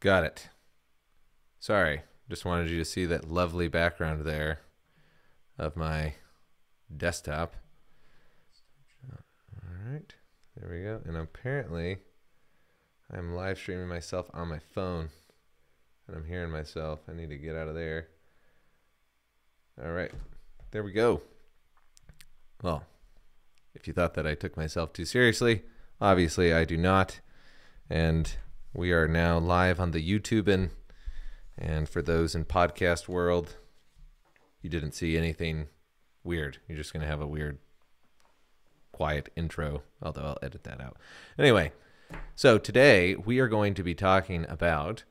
Got it. Sorry, just wanted you to see that lovely background there of my desktop. All right, there we go. And apparently, I'm live streaming myself on my phone, and I'm hearing myself. I need to get out of there. All right, there we go. Well, if you thought that I took myself too seriously, obviously I do not. And we are now live on the YouTube, and for those in podcast world, you didn't see anything weird. You're just going to have a weird, quiet intro, although I'll edit that out. Anyway, so today we are going to be talking about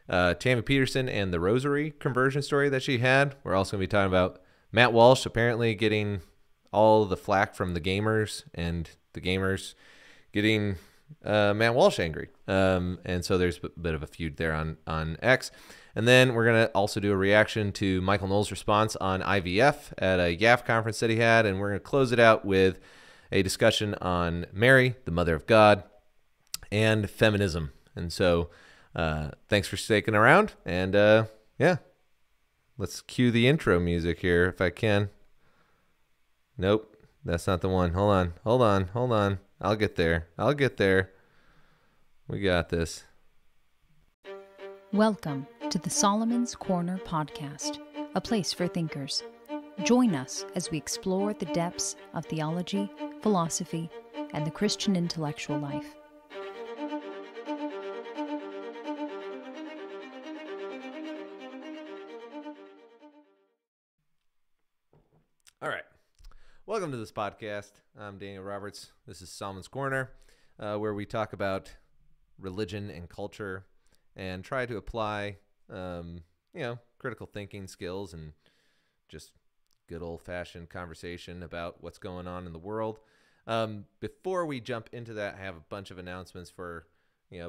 Tammy Peterson and the Rosary conversion story that she had. We're also going to be talking about Matt Walsh apparently getting all the flack from the gamers, and the gamers getting Matt Walsh angry. And so there's a bit of a feud there on X. And then we're going to also do a reaction to Michael Knowles' response on IVF at a YAF conference that he had. And we're going to close it out with a discussion on Mary, the Mother of God, and feminism. And so thanks for sticking around. And yeah, let's cue the intro music here if I can. Nope, that's not the one. Hold on. I'll get there. We got this. Welcome to the Solomon's Corner podcast, a place for thinkers. Join us as we explore the depths of theology, philosophy, and the Christian intellectual life. All right. Welcome to this podcast. I'm Daniel Roberts. This is Solomon's Corner, where we talk about religion and culture and try to apply, critical thinking skills and just good old-fashioned conversation about what's going on in the world. Before we jump into that, I have a bunch of announcements for,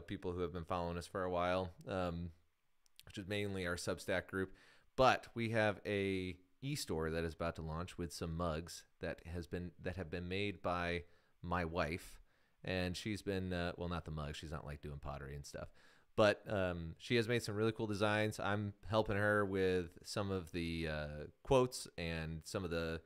people who have been following us for a while, which is mainly our Substack group. But we have a e-store that is about to launch with some mugs that have been made by my wife, and she's been not the mugs, she's not like doing pottery and stuff, but she has made some really cool designs. I'm helping her with some of the quotes and some of the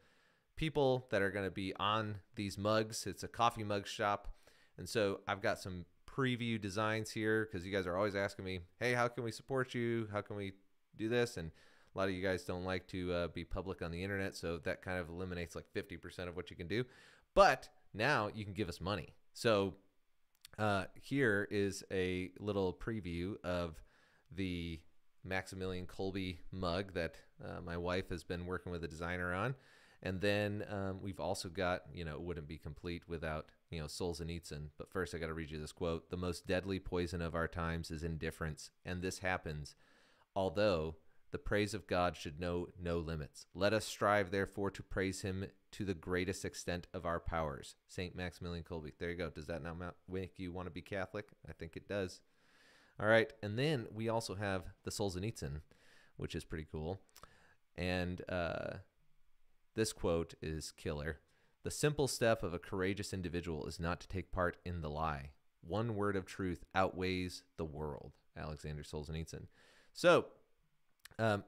people that are going to be on these mugs. It's a coffee mug shop, and so I've got some preview designs here because you guys are always asking me, hey, how can we support you, how can we do this? And a lot of you guys don't like to be public on the internet, so that kind of eliminates like 50% of what you can do. But now you can give us money. So here is a little preview of the Maximilian Kolbe mug that my wife has been working with a designer on. And then we've also got, it wouldn't be complete without, Solzhenitsyn. But first, I got to read you this quote. "The most deadly poison of our times is indifference, and this happens, although the praise of God should know no limits. Let us strive, therefore, to praise him to the greatest extent of our powers." St. Maximilian Kolbe. There you go. Does that now make you want to be Catholic? I think it does. All right. And then we also have the Solzhenitsyn, which is pretty cool. And this quote is killer. "The simple step of a courageous individual is not to take part in the lie. One word of truth outweighs the world." Alexander Solzhenitsyn. So,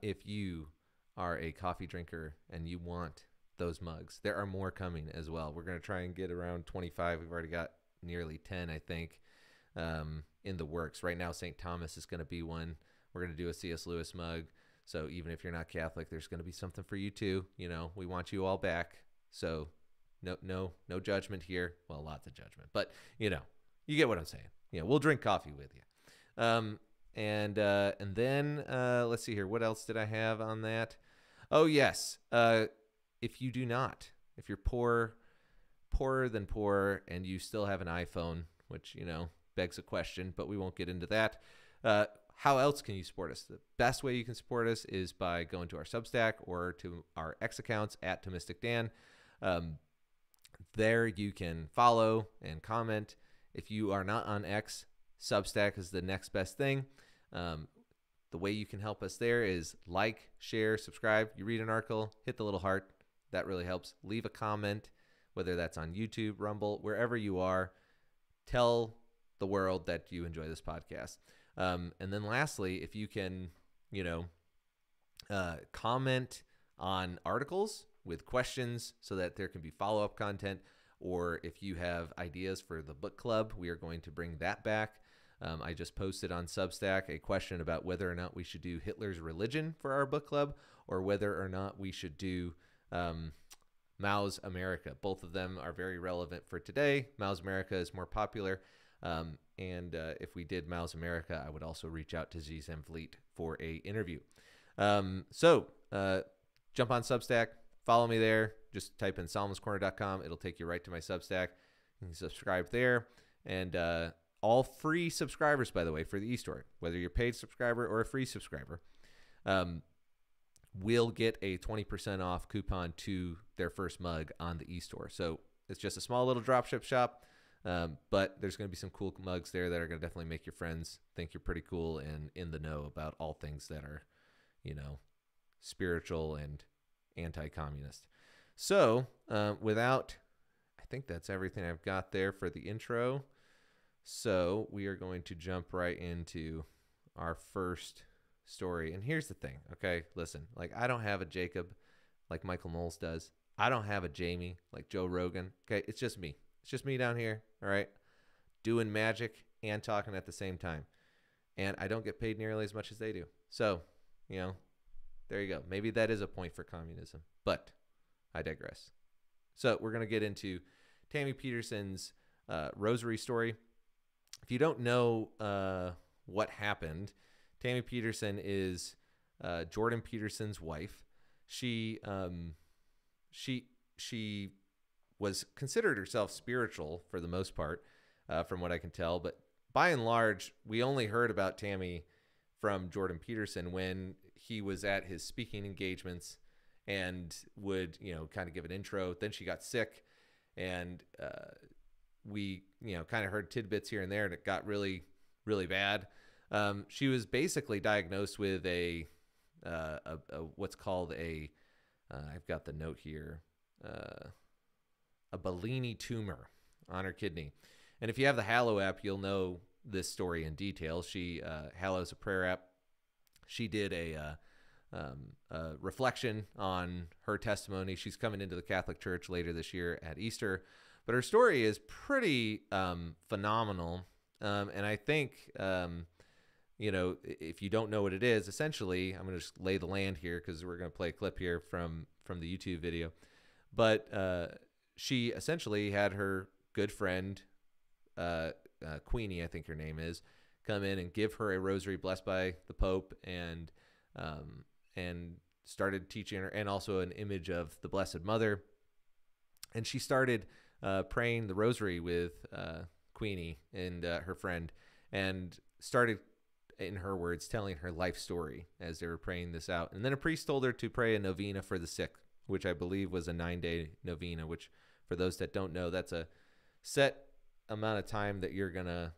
if you are a coffee drinker and you want those mugs, there are more coming as well. We're going to try and get around 25. We've already got nearly 10, I think, in the works. Right now, St. Thomas is going to be one. We're going to do a C.S. Lewis mug. So even if you're not Catholic, there's going to be something for you too. We want you all back. So no judgment here. Well, lots of judgment, but you get what I'm saying. We'll drink coffee with you. And then let's see here. What else did I have on that? Oh, yes. If you're poorer than poor, and you still have an iPhone, which, begs a question, but we won't get into that. How else can you support us? The best way you can support us is by going to our Substack or to our X accounts at ToMysticDan. There you can follow and comment. If you are not on X, Substack is the next best thing. The way you can help us there is like, share, subscribe. You read an article, hit the little heart. That really helps. Leave a comment, whether that's on YouTube, Rumble, wherever you are. Tell the world that you enjoy this podcast. And then lastly, if you can, comment on articles with questions so that there can be follow-up content, or if you have ideas for the book club, we are going to bring that back. I just posted on Substack a question about whether or not we should do Hitler's Religion for our book club, or whether or not we should do Mao's America. Both of them are very relevant for today. Mao's America is more popular. And if we did Mao's America, I would also reach out to Z Fleet for a interview. So jump on Substack, follow me there. Just type in solomonscorner.com. It'll take you right to my Substack. You can subscribe there. And all free subscribers, by the way, for the e-store, whether you're a paid subscriber or a free subscriber, will get a 20% off coupon to their first mug on the e-store. So it's just a small little dropship shop, but there's going to be some cool mugs there that are going to definitely make your friends think you're pretty cool and in the know about all things that are, spiritual and anti-communist. So I think that's everything I've got there for the intro. So we are going to jump right into our first story. And here's the thing, okay? Listen, I don't have a Jacob like Michael Knowles does. I don't have a Jamie like Joe Rogan. Okay, it's just me. It's just me down here, all right? Doing magic and talking at the same time. And I don't get paid nearly as much as they do. So, there you go. Maybe that is a point for communism. But I digress. So we're going to get into Tammy Peterson's Rosary story. If you don't know what happened, Tammy Peterson is Jordan Peterson's wife. She was considered herself spiritual for the most part, from what I can tell. But by and large, we only heard about Tammy from Jordan Peterson when he was at his speaking engagements and would, kind of give an intro. Then she got sick, and we, kind of heard tidbits here and there, and it got really, really bad. She was basically diagnosed with a what's called I've got the note here, a Bellini tumor on her kidney. And if you have the Hallow app, you'll know this story in detail. Hallow's a prayer app. She did a reflection on her testimony. She's coming into the Catholic Church later this year at Easter. But her story is pretty phenomenal. And I think, if you don't know what it is, essentially, I'm going to just lay the land here because we're going to play a clip here from the YouTube video. But she essentially had her good friend, Queenie, I think her name is, come in and give her a rosary blessed by the Pope, and started teaching her, and also an image of the Blessed Mother. And she started praying the rosary with Queenie and her friend, and started, in her words, telling her life story as they were praying this out. And then a priest told her to pray a novena for the sick, which I believe was a 9-day novena, which, for those that don't know, that's a set amount of time that you're going to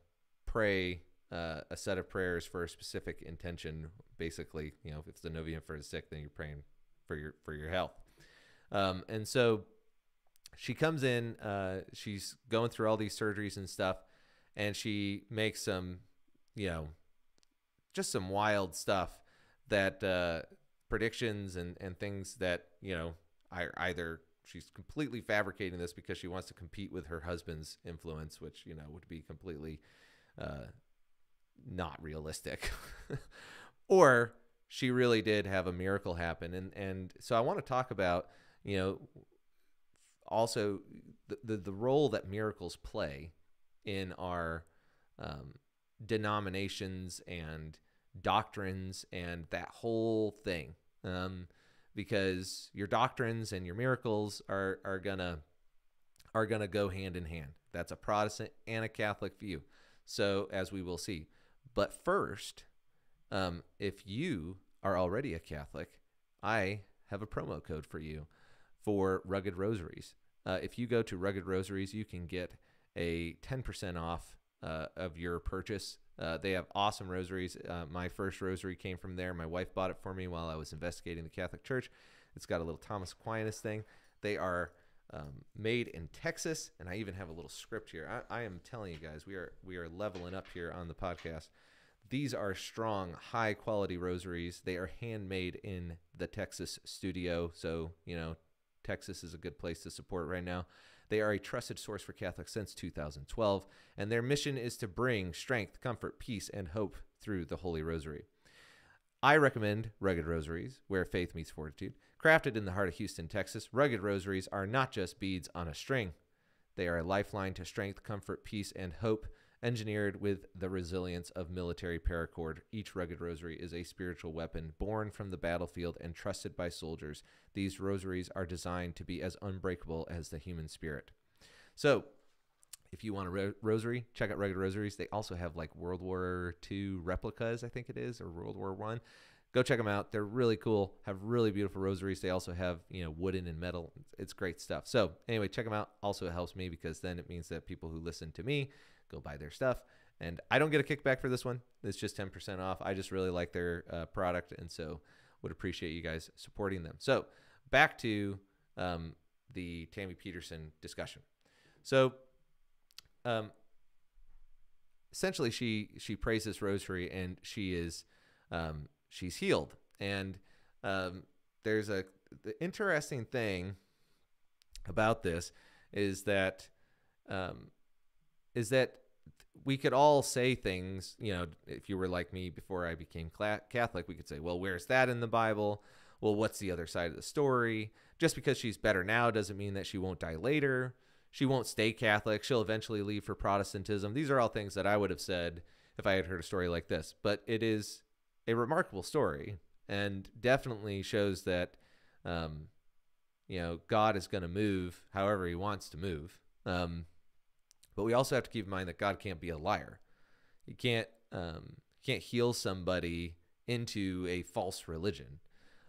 pray a set of prayers for a specific intention. Basically, if it's the novena for the sick, then you're praying for your health. And so she comes in, she's going through all these surgeries and stuff, and she makes some, just some wild stuff that predictions and things that, either she's completely fabricating this because she wants to compete with her husband's influence, which, would be completely not realistic, or she really did have a miracle happen. And so I want to talk about, also the role that miracles play in our denominations and doctrines and that whole thing. Because your doctrines and your miracles are gonna go hand in hand. That's a Protestant and a Catholic view. So, as we will see. But first, if you are already a Catholic, I have a promo code for you for Rugged Rosaries. If you go to Rugged Rosaries, you can get a 10% off of your purchase. They have awesome rosaries. My first rosary came from there. My wife bought it for me while I was investigating the Catholic Church. It's got a little Thomas Aquinas thing. They are made in Texas. And I even have a little script here. I am telling you guys, we are leveling up here on the podcast. These are strong, high-quality rosaries. They are handmade in the Texas studio. So, Texas is a good place to support right now. They are a trusted source for Catholics since 2012, and their mission is to bring strength, comfort, peace, and hope through the Holy Rosary. I recommend Rugged Rosaries, where faith meets fortitude. Crafted in the heart of Houston, Texas, Rugged Rosaries are not just beads on a string. They are a lifeline to strength, comfort, peace, and hope, engineered with the resilience of military paracord. Each Rugged Rosary is a spiritual weapon born from the battlefield and trusted by soldiers. These rosaries are designed to be as unbreakable as the human spirit. So, if you want a rosary, check out Rugged Rosaries. They also have like World War II replicas, I think it is, or World War I. Go check them out. They're really cool, have really beautiful rosaries. They also have, wooden and metal. It's great stuff. So anyway, check them out. Also, it helps me because then it means that people who listen to me go buy their stuff. And I don't get a kickback for this one. It's just 10% off. I just really like their product, and so would appreciate you guys supporting them. So back to the Tammy Peterson discussion. So essentially, she prays this rosary, and she's healed. And there's the interesting thing about this is that we could all say things, if you were like me before I became Catholic, we could say, well, where's that in the Bible? Well, what's the other side of the story? Just because she's better now doesn't mean that she won't die later. She won't stay Catholic. She'll eventually leave for Protestantism. These are all things that I would have said if I had heard a story like this. But it is a remarkable story and definitely shows that, God is going to move however he wants to move. But we also have to keep in mind that God can't be a liar. He can't heal somebody into a false religion.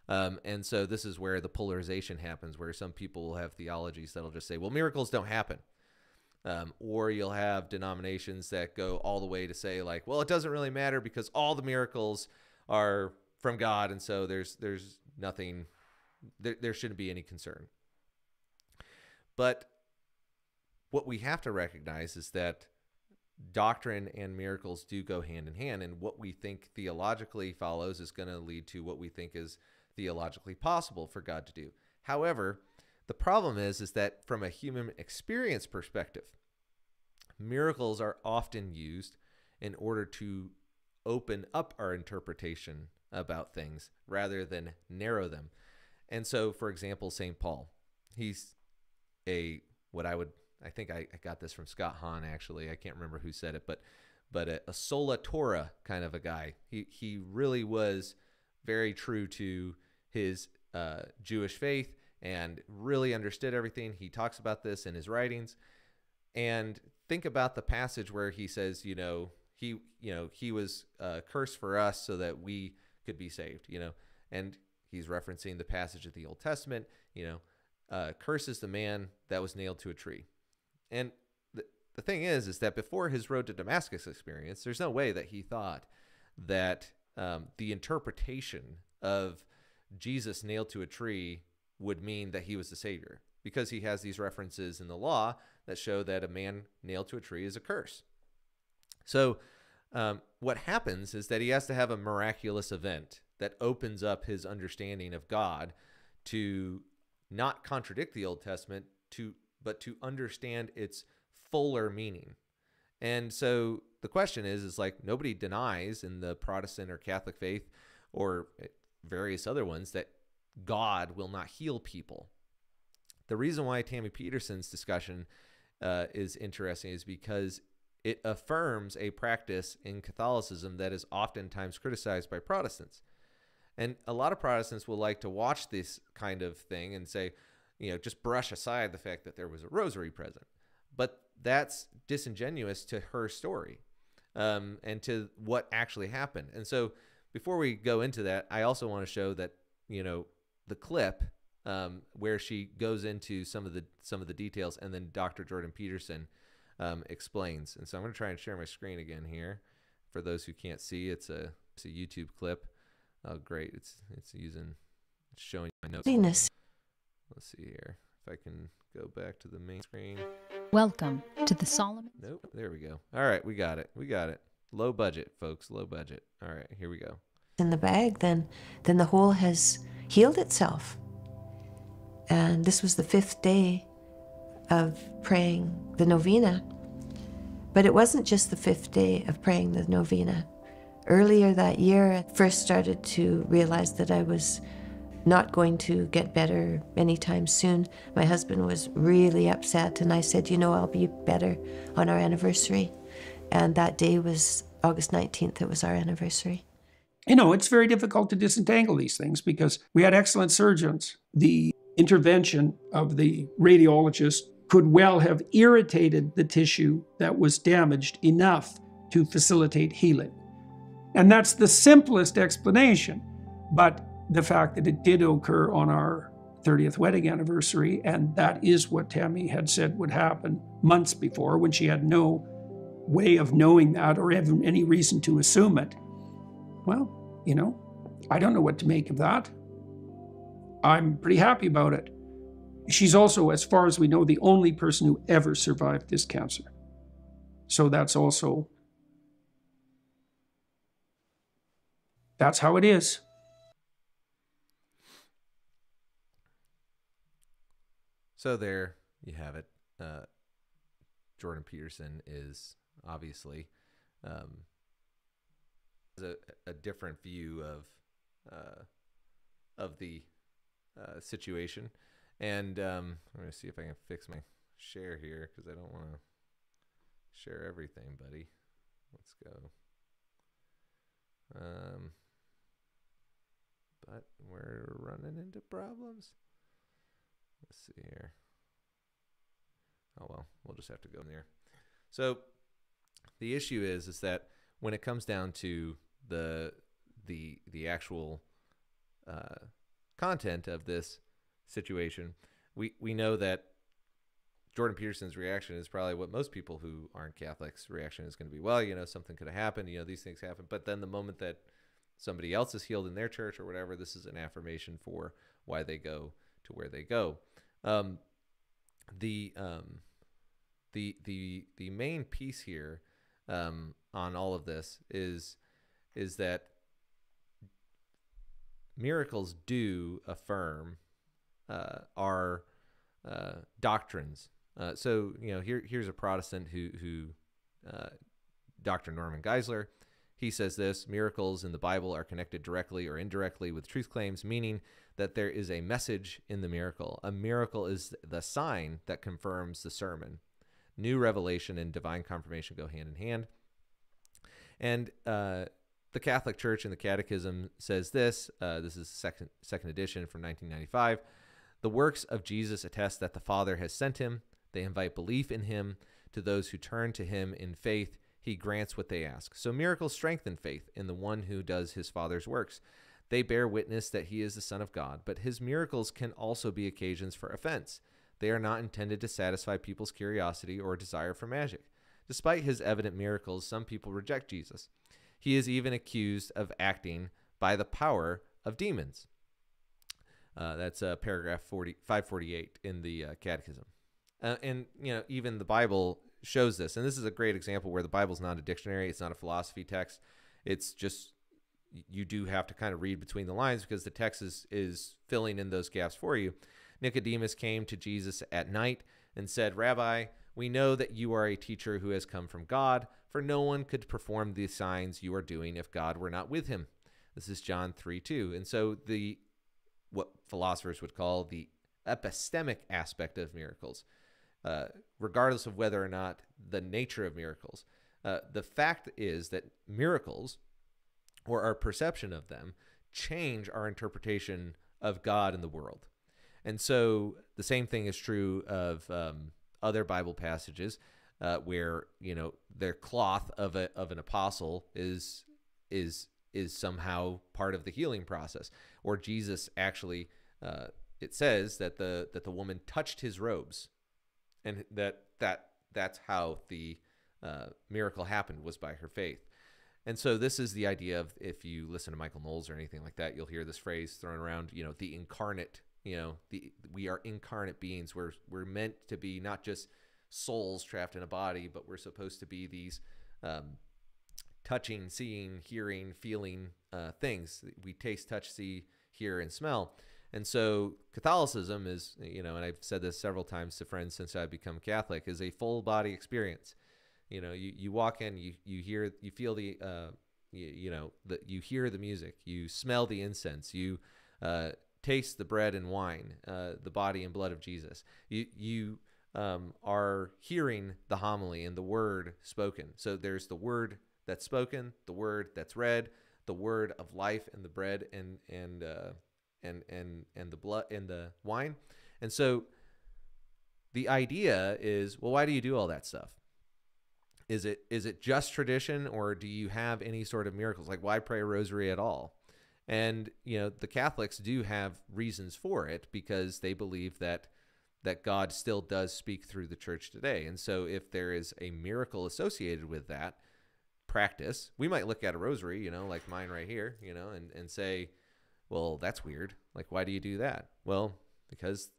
And so this is where the polarization happens, where some people will have theologies that'll just say, well, miracles don't happen. Or you'll have denominations that go all the way to say, like, well, it doesn't really matter because all the miracles are from God, and so there's nothing, there shouldn't be any concern. But what we have to recognize is that doctrine and miracles do go hand in hand, and what we think theologically follows is going to lead to what we think is theologically possible for God to do. However, the problem is that from a human experience perspective, miracles are often used in order to open up our interpretation about things rather than narrow them. And so, for example, St. Paul, he's I think I got this from Scott Hahn, actually. I can't remember who said it, but a sola Torah kind of a guy. He really was very true to his Jewish faith and really understood everything. He talks about this in his writings. And think about the passage where he says, he was cursed for us so that we could be saved, and he's referencing the passage of the Old Testament, curse is the man that was nailed to a tree. And the thing is that before his road to Damascus experience, there's no way that he thought that the interpretation of Jesus nailed to a tree would mean that he was the Savior, because he has these references in the law that show that a man nailed to a tree is a curse. So what happens is that he has to have a miraculous event that opens up his understanding of God to not contradict the Old Testament, but to understand its fuller meaning. And so the question is like, nobody denies in the Protestant or Catholic faith or various other ones that God will not heal people. The reason why Tammy Peterson's discussion is interesting is because it affirms a practice in Catholicism that is oftentimes criticized by Protestants. And a lot of Protestants will like to watch this kind of thing and say, just brush aside the fact that there was a rosary present. But that's disingenuous to her story and to what actually happened. And so before we go into that, I also want to show that, the clip where she goes into some of the details, and then Dr. Jordan Peterson explains. And so I'm going to try and share my screen again here. For those who can't see, it's a YouTube clip. Oh, great. It's showing my notes. Venus. Let's see here if I can go back to the main screen. Welcome to the Solomon. Nope. There we go. All right, we got it. Low budget, folks. Low budget. All right, here we go. In the bag, then the hole has healed itself. And this was the 5th day of praying the novena. But it wasn't just the 5th day of praying the novena. Earlier that year, I first started to realize that I was not going to get better anytime soon. My husband was really upset, and I said, I'll be better on our anniversary. And that day was August 19th. It was our anniversary. It's very difficult to disentangle these things because we had excellent surgeons. The intervention of the radiologist could well have irritated the tissue that was damaged enough to facilitate healing. And that's the simplest explanation. But the fact that it did occur on our 30th wedding anniversary, and that is what Tammy had said would happen months before, when she had no way of knowing that or even any reason to assume it. Well, I don't know what to make of that. I'm pretty happy about it. She's also, as far as we know, the only person who ever survived this cancer. So that's how it is. So there you have it. Jordan Peterson is obviously a different view of the situation, and I'm going to see if I can fix my share here because I don't want to share everything, buddy. Let's go. But we're running into problems. Let's see here. Oh, well, we'll just have to go in there. So the issue is that when it comes down to the actual content of this situation, we know that Jordan Peterson's reaction is probably what most people who aren't Catholics' reaction is going to be. Well, something could have happened. These things happen. But then the moment that somebody else is healed in their church or whatever, this is an affirmation for why they go to where they go. The main piece here on all of this is that miracles do affirm our doctrines. So here's a Protestant who Dr. Norman Geisler. He says this: miracles in the Bible are connected directly or indirectly with truth claims, meaning that there is a message in the miracle. A miracle is the sign that confirms the sermon. New revelation and divine confirmation go hand in hand. And the Catholic Church in the Catechism says this. This is second edition from 1995. The works of Jesus attest that the Father has sent him. They invite belief in him. To those who turn to him in faith, he grants what they ask. So miracles strengthen faith in the one who does his Father's works. They bear witness that he is the Son of God, but his miracles can also be occasions for offense. They are not intended to satisfy people's curiosity or desire for magic. Despite his evident miracles, some people reject Jesus. He is even accused of acting by the power of demons. That's paragraph 548 in the Catechism. And even the Bible shows this. And this is a great example where the Bible's not a dictionary. It's not a philosophy text. It's just, you do have to kind of read between the lines because the text is filling in those gaps for you. Nicodemus came to Jesus at night and said, "Rabbi, we know that you are a teacher who has come from God, for no one could perform the signs you are doing if God were not with him." This is John 3:2. And so what philosophers would call the epistemic aspect of miracles, regardless of whether or not the nature of miracles, the fact is that miracles, or our perception of them, change our interpretation of God and the world. And so the same thing is true of other Bible passages where their cloth of an apostle is somehow part of the healing process. Or Jesus actually, it says that the woman touched his robes, and that's how the miracle happened, was by her faith. And so this is the idea of, if you listen to Michael Knowles or anything like that, you'll hear this phrase thrown around, the incarnate, we are incarnate beings. We're meant to be not just souls trapped in a body, but we're supposed to be these touching, seeing, hearing, feeling things. We taste, touch, see, hear, and smell. And so Catholicism is, and I've said this several times to friends since I've become Catholic, is a full body experience. You walk in, you hear, you feel the, you hear the music, you smell the incense, you taste the bread and wine, the body and blood of Jesus. You are hearing the homily and the word spoken. So there's the word that's spoken, the word that's read, the word of life, and the bread and the blood and the wine. And so the idea is, well, why do you do all that stuff? Is it just tradition, or do you have any sort of miracles? Like, why pray a rosary at all? And the Catholics do have reasons for it, because they believe that God still does speak through the church today. And so if there is a miracle associated with that practice, we might look at a rosary, like mine right here, and say, well, that's weird. Like, why do you do that? Well, because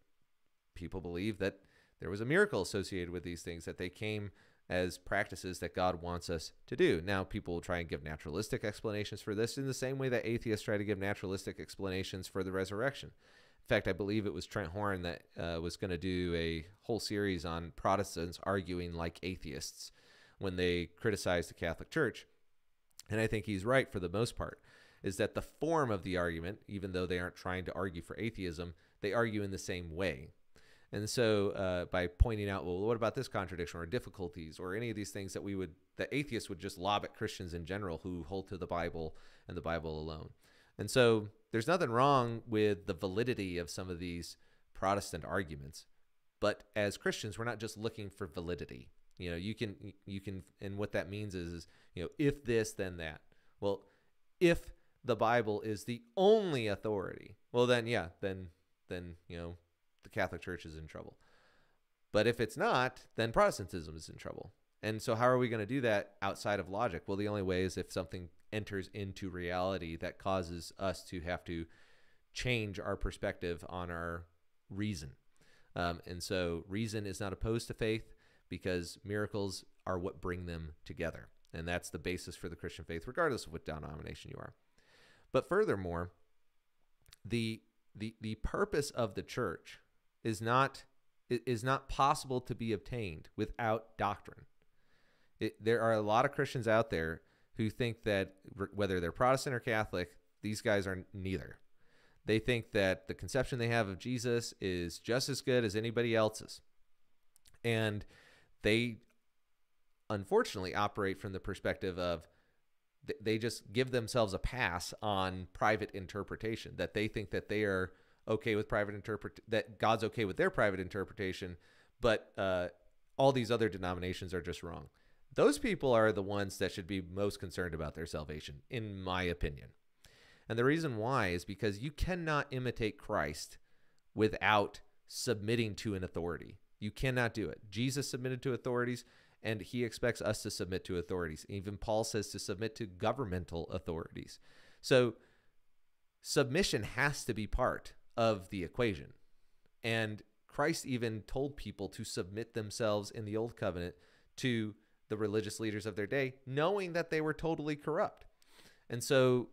people believe that there was a miracle associated with these things, that they came as practices that God wants us to do. Now, people will try and give naturalistic explanations for this in the same way that atheists try to give naturalistic explanations for the resurrection. In fact, I believe it was Trent Horn that was going to do a whole series on Protestants arguing like atheists when they criticize the Catholic Church. And I think he's right for the most part, is that the form of the argument, even though they aren't trying to argue for atheism, they argue in the same way. And so by pointing out, well, what about this contradiction or difficulties or any of these things that atheists would just lob at Christians in general who hold to the Bible and the Bible alone. And so there's nothing wrong with the validity of some of these Protestant arguments. But as Christians, we're not just looking for validity. You can, and what that means is if this, then that. Well, if the Bible is the only authority, well, then the Catholic Church is in trouble. But if it's not, then Protestantism is in trouble. And so how are we going to do that outside of logic? Well, the only way is if something enters into reality that causes us to have to change our perspective on our reason. And so reason is not opposed to faith, because miracles are what bring them together. And that's the basis for the Christian faith, regardless of what denomination you are. But furthermore, the purpose of the church is not possible to be obtained without doctrine. There are a lot of Christians out there who think that whether they're Protestant or Catholic, these guys are neither. They think that the conception they have of Jesus is just as good as anybody else's. And they unfortunately operate from the perspective of they just give themselves a pass on private interpretation, that they think that they are okay with that God's okay with their private interpretation, but all these other denominations are just wrong. Those people are the ones that should be most concerned about their salvation, in my opinion. And the reason why is because you cannot imitate Christ without submitting to an authority. You cannot do it. Jesus submitted to authorities, and he expects us to submit to authorities. Even Paul says to submit to governmental authorities. So submission has to be part of the equation. And Christ even told people to submit themselves in the Old Covenant to the religious leaders of their day, knowing that they were totally corrupt. And so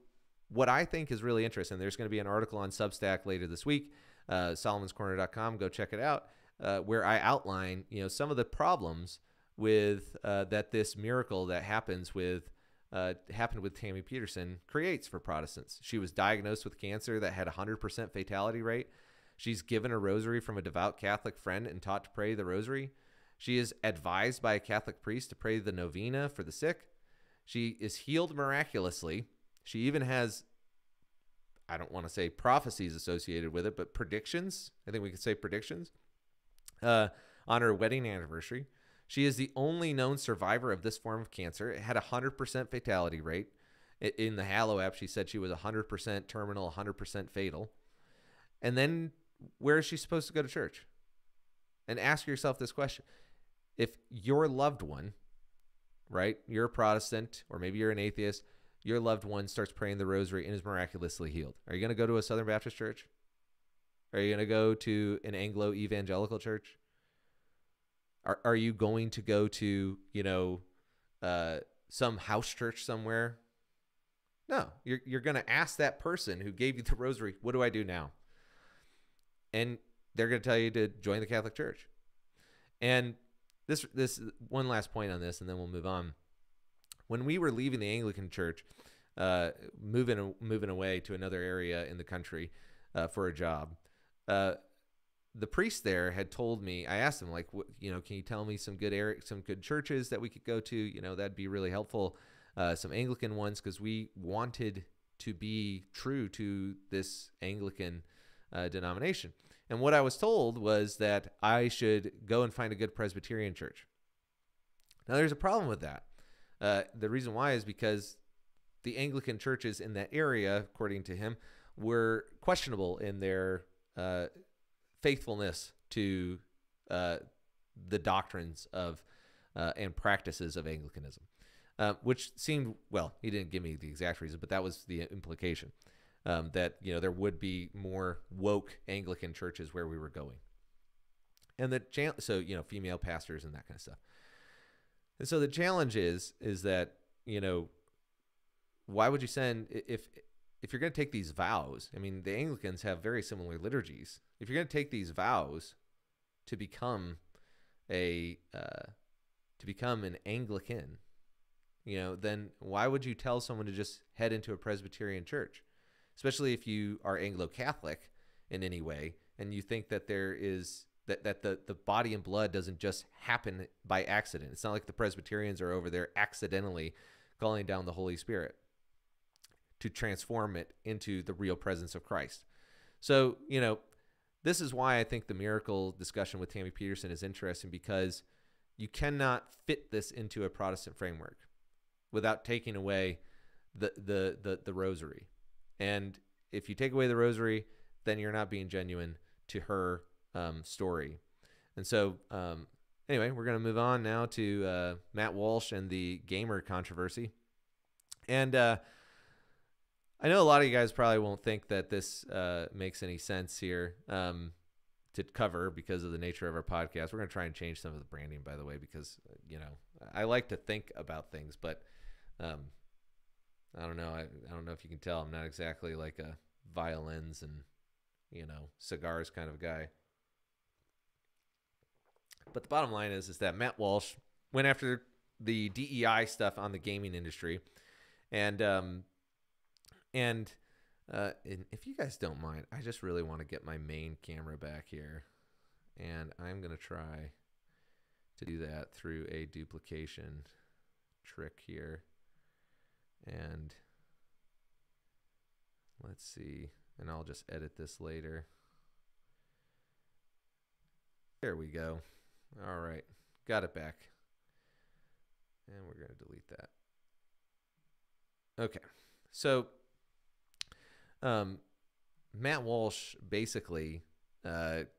what I think is really interesting, there's going to be an article on Substack later this week, solomonscorner.com, go check it out, where I outline, some of the problems with that this miracle that happened with Tammy Peterson creates for Protestants. She was diagnosed with cancer that had a 100% fatality rate. She's given a rosary from a devout Catholic friend and taught to pray the rosary. She is advised by a Catholic priest to pray the novena for the sick. She is healed miraculously. She even has, I don't want to say prophecies associated with it, but predictions. I think we could say predictions on her wedding anniversary. She is the only known survivor of this form of cancer. It had a 100% fatality rate. In the Hallow app, she said she was 100% terminal, 100% fatal. And then where is she supposed to go to church? And ask yourself this question. If your loved one, right, you're a Protestant, or maybe you're an atheist, your loved one starts praying the rosary and is miraculously healed, are you going to go to a Southern Baptist church? Are you going to go to an Anglo evangelical church? Are you going to go to, some house church somewhere? No, you're going to ask that person who gave you the rosary, what do I do now? And they're going to tell you to join the Catholic Church. And this one last point on this, and then we'll move on. When we were leaving the Anglican Church, moving away to another area in the country for a job, the priest there had told me. I asked him, like, can you tell me some good churches that we could go to? That'd be really helpful. Some Anglican ones, because we wanted to be true to this Anglican denomination. And what I was told was that I should go and find a good Presbyterian church. Now, there's a problem with that. The reason why is because the Anglican churches in that area, according to him, were questionable in their faithfulness to the doctrines of and practices of Anglicanism, which seemed, well, he didn't give me the exact reason, but that was the implication, that there would be more woke Anglican churches where we were going, and so female pastors and that kind of stuff. And so the challenge is that why would you send if you're going to take these vows? I mean, the Anglicans have very similar liturgies. If you're going to take these vows to become an Anglican, then why would you tell someone to just head into a Presbyterian church, especially if you are Anglo-Catholic in any way and you think that there is that the body and blood doesn't just happen by accident. It's not like the Presbyterians are over there accidentally calling down the Holy Spirit to transform it into the real presence of Christ. So, this is why I think the miracle discussion with Tammy Peterson is interesting, because you cannot fit this into a Protestant framework without taking away the rosary. And if you take away the rosary, then you're not being genuine to her story. And so, anyway, we're going to move on now to Matt Walsh and the gamer controversy. And I know a lot of you guys probably won't think that this makes any sense here to cover because of the nature of our podcast. We're going to try and change some of the branding, by the way, because, I like to think about things, but I don't know. I don't know if you can tell. I'm not exactly like a violins and, cigars kind of guy. But the bottom line is that Matt Walsh went after the DEI stuff on the gaming industry. And if you guys don't mind, I just really want to get my main camera back here. And I'm going to try to do that through a duplication trick here. And let's see. And I'll just edit this later. There we go. All right. Got it back. And we're going to delete that. Okay. So Matt Walsh basically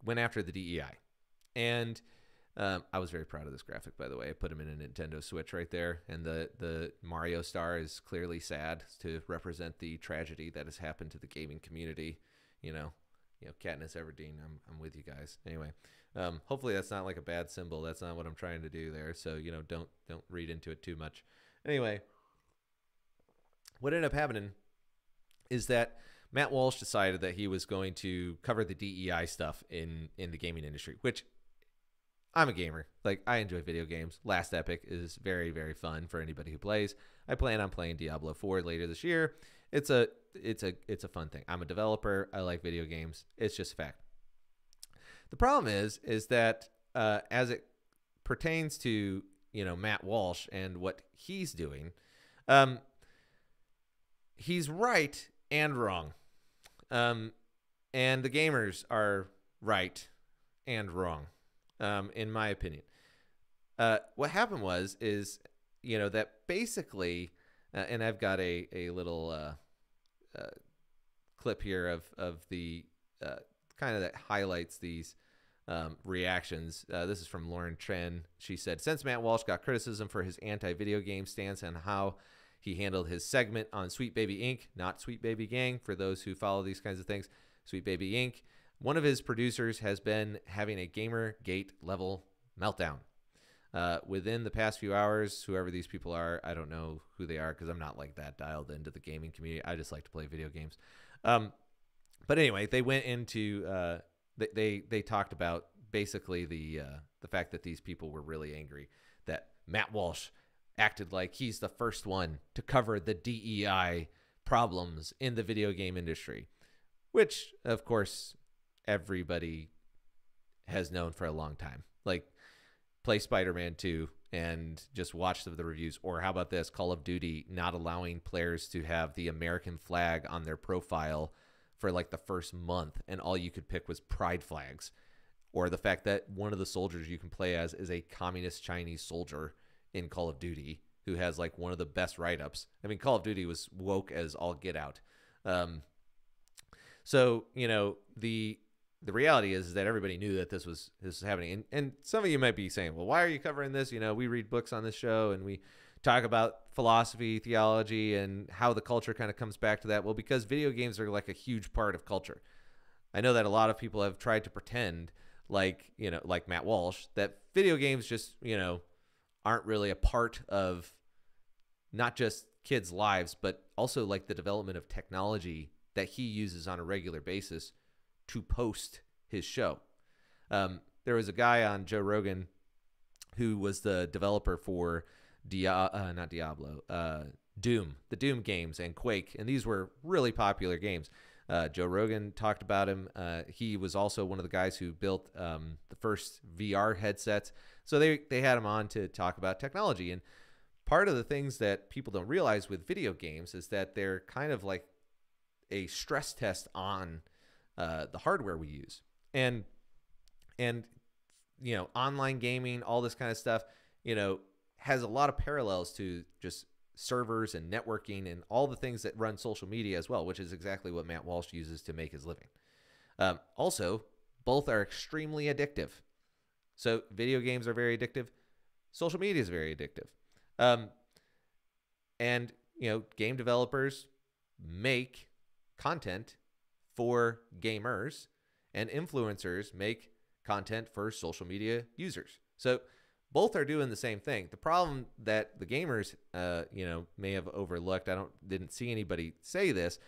went after the DEI. And I was very proud of this graphic, by the way. I put him in a Nintendo Switch right there. And the Mario star is clearly sad to represent the tragedy that has happened to the gaming community. Katniss Everdeen, I'm with you guys. Anyway, hopefully that's not like a bad symbol. That's not what I'm trying to do there. So, don't read into it too much. Anyway, what ended up happening is that Matt Walsh decided that he was going to cover the DEI stuff in the gaming industry, which I'm a gamer. Like, I enjoy video games. Last Epic is very, very fun for anybody who plays. I plan on playing Diablo 4 later this year. It's a fun thing. I'm a developer. I like video games. It's just a fact. The problem is that as it pertains to, Matt Walsh and what he's doing, he's right and wrong. And the gamers are right and wrong, in my opinion. What happened is that basically, and I've got a little clip here of the kind of that highlights these reactions. This is from Lauren Chen. She said, since Matt Walsh got criticism for his anti-video game stance and how he handled his segment on Sweet Baby Inc., not Sweet Baby Gang, for those who follow these kinds of things, Sweet Baby Inc., one of his producers has been having a Gamergate level meltdown. Within the past few hours, whoever these people are, I don't know who they are because I'm not like that dialed into the gaming community. I just like to play video games. But anyway, they went into they talked about basically the fact that these people were really angry that Matt Walsh acted like he's the first one to cover the DEI problems in the video game industry, which of course everybody has known for a long time. Like, play Spider-Man 2 and just watch the reviews. Or how about this, Call of Duty not allowing players to have the American flag on their profile for like the first month, and all you could pick was pride flags. Or the fact that one of the soldiers you can play as is a communist Chinese soldier in Call of Duty who has like one of the best write-ups. I mean, Call of Duty was woke as all get out. So, you know, the reality is that everybody knew that this was happening. And some of you might be saying, well, why are you covering this? You know, we read books on this show and we talk about philosophy, theology, and how the culture kind of comes back to that. Well, because video games are like a huge part of culture. I know that a lot of people have tried to pretend like, you know, like Matt Walsh, that video games just, you know, aren't really a part of not just kids' lives, but also like the development of technology that he uses on a regular basis to post his show. There was a guy on Joe Rogan who was the developer for Doom, the Doom games, and Quake, and these were really popular games. Joe Rogan talked about him. He was also one of the guys who built the first VR headsets. So they had him on to talk about technology. And part of the things that people don't realize with video games is that they're kind of like a stress test on the hardware we use. And you know, online gaming, all this kind of stuff, you know, has a lot of parallels to just servers and networking and all the things that run social media as well, which is exactly what Matt Walsh uses to make his living. Also, both are extremely addictive. So video games are very addictive. Social media is very addictive. And, you know, game developers make content for gamers, and influencers make content for social media users. So both are doing the same thing. The problem that the gamers, you know, may have overlooked, didn't see anybody say this,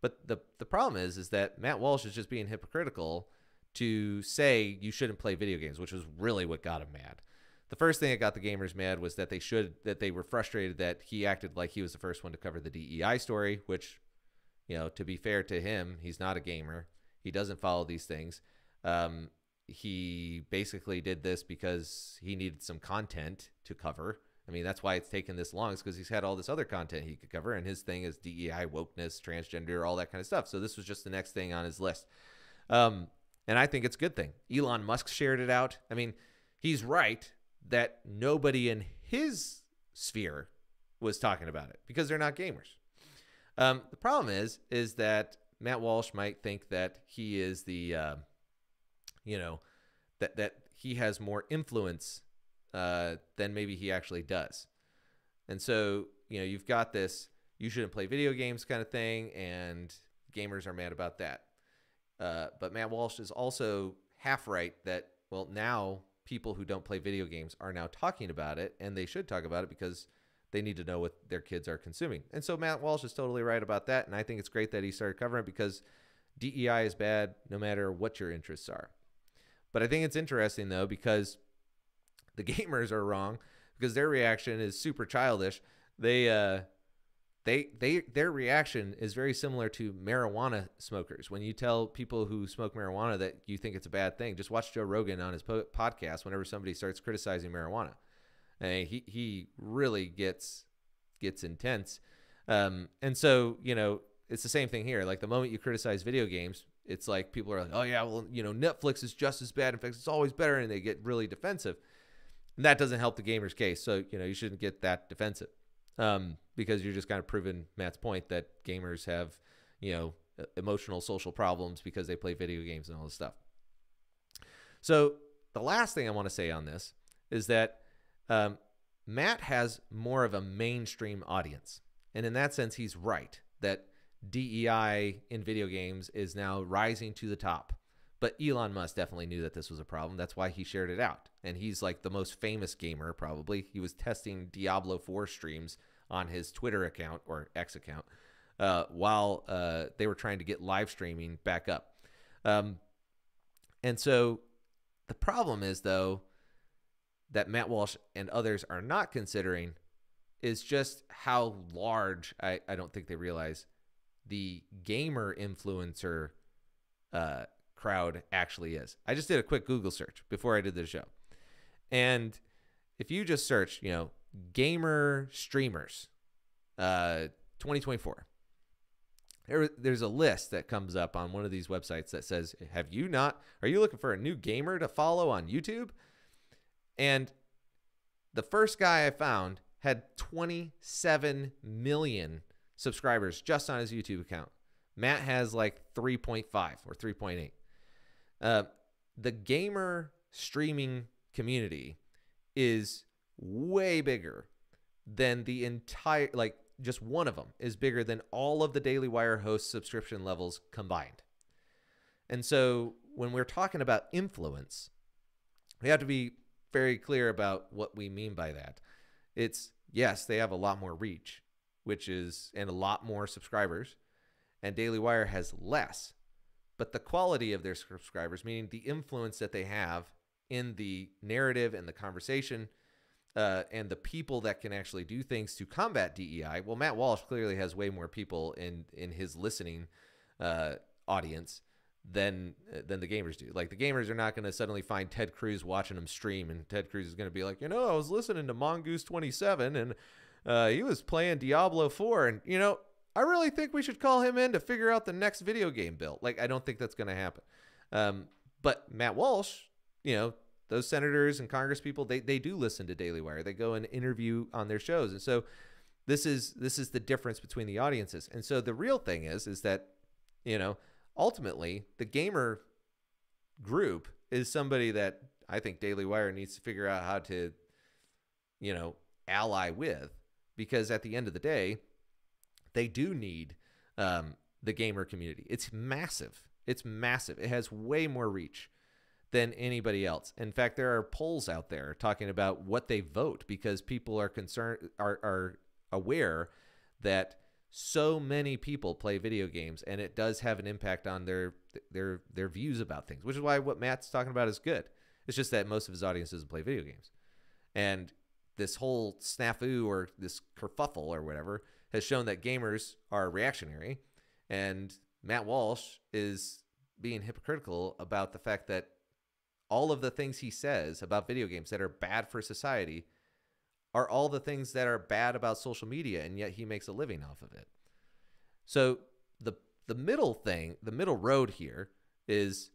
but the problem is that Matt Walsh is just being hypocritical to say you shouldn't play video games, which was really what got him mad. The first thing that got the gamers mad was that they were frustrated that he acted like he was the first one to cover the DEI story, which, you know, to be fair to him, he's not a gamer. He doesn't follow these things. He basically did this because he needed some content to cover. I mean, that's why it's taken this long, is because he's had all this other content he could cover, and his thing is DEI, wokeness, transgender, all that kind of stuff. So this was just the next thing on his list. And I think it's a good thing. Elon Musk shared it out. I mean, he's right that nobody in his sphere was talking about it because they're not gamers. The problem is that Matt Walsh might think that he is the, you know, that he has more influence than maybe he actually does. And so, you know, you've got this, you shouldn't play video games kind of thing, and gamers are mad about that. But Matt Walsh is also half right that, well, now people who don't play video games are now talking about it, and they should talk about it because they need to know what their kids are consuming. And so Matt Walsh is totally right about that, and I think it's great that he started covering it because DEI is bad no matter what your interests are. But I think it's interesting, though, because the gamers are wrong because their reaction is super childish. Their reaction is very similar to marijuana smokers. When you tell people who smoke marijuana that you think it's a bad thing, just watch Joe Rogan on his podcast whenever somebody starts criticizing marijuana. And he really gets intense. And so, you know, it's the same thing here. Like the moment you criticize video games, it's like people are like, oh yeah, well, you know, Netflix is just as bad. In fact, it's always better. And they get really defensive. And that doesn't help the gamer's case. So, you know, you shouldn't get that defensive. Because you're just kind of proving Matt's point that gamers have, you know, emotional, social problems because they play video games and all this stuff. So the last thing I want to say on this is that Matt has more of a mainstream audience. And in that sense, he's right that DEI in video games is now rising to the top But Elon Musk definitely knew that this was a problem. That's why he shared it out. And he's like the most famous gamer, probably. He was testing Diablo 4 streams on his Twitter account or X account while they were trying to get live streaming back up. And so the problem is, though, that Matt Walsh and others are not considering is just how large, I don't think they realize, the gamer influencer crowd actually is. I just did a quick Google search before I did this show. And if you just search, gamer streamers 2024, there's a list that comes up on one of these websites that says, are you looking for a new gamer to follow on YouTube? And the first guy I found had 27 million subscribers just on his YouTube account. Matt has like 3.5 or 3.8. The gamer streaming community is way bigger than the entire, just one of them is bigger than all of the Daily Wire host subscription levels combined. And so when we're talking about influence, we have to be very clear about what we mean by that. It's, yes, they have a lot more reach, and a lot more subscribers, and Daily Wire has less. But the quality of their subscribers, meaning the influence that they have in the narrative and the conversation, and the people that can actually do things to combat DEI. Well, Matt Walsh clearly has way more people in his listening audience than the gamers do. Like, the gamers are not going to suddenly find Ted Cruz watching them stream, and Ted Cruz is going to be like, I was listening to Mongoose 27, and he was playing Diablo 4, and I really think we should call him in to figure out the next video game bill. Like, I don't think that's going to happen. But Matt Walsh, those senators and Congress people, they do listen to Daily Wire. They go and interview on their shows. And so this is the difference between the audiences. And so the real thing is that, ultimately the gamer group is somebody that I think Daily Wire needs to figure out how to, ally with, because at the end of the day, they do need the gamer community. It's massive. It's massive. It has way more reach than anybody else. In fact, there are polls out there talking about what they vote, because people are concerned, are aware that so many people play video games, and it does have an impact on their views about things, which is why what Matt's talking about is good. It's just that most of his audience doesn't play video games. And this whole snafu or this kerfuffle or whatever has shown that gamers are reactionary, and Matt Walsh is being hypocritical about the fact that all of the things he says about video games that are bad for society are all the things that are bad about social media, and yet he makes a living off of it. So the middle thing, the middle road here, is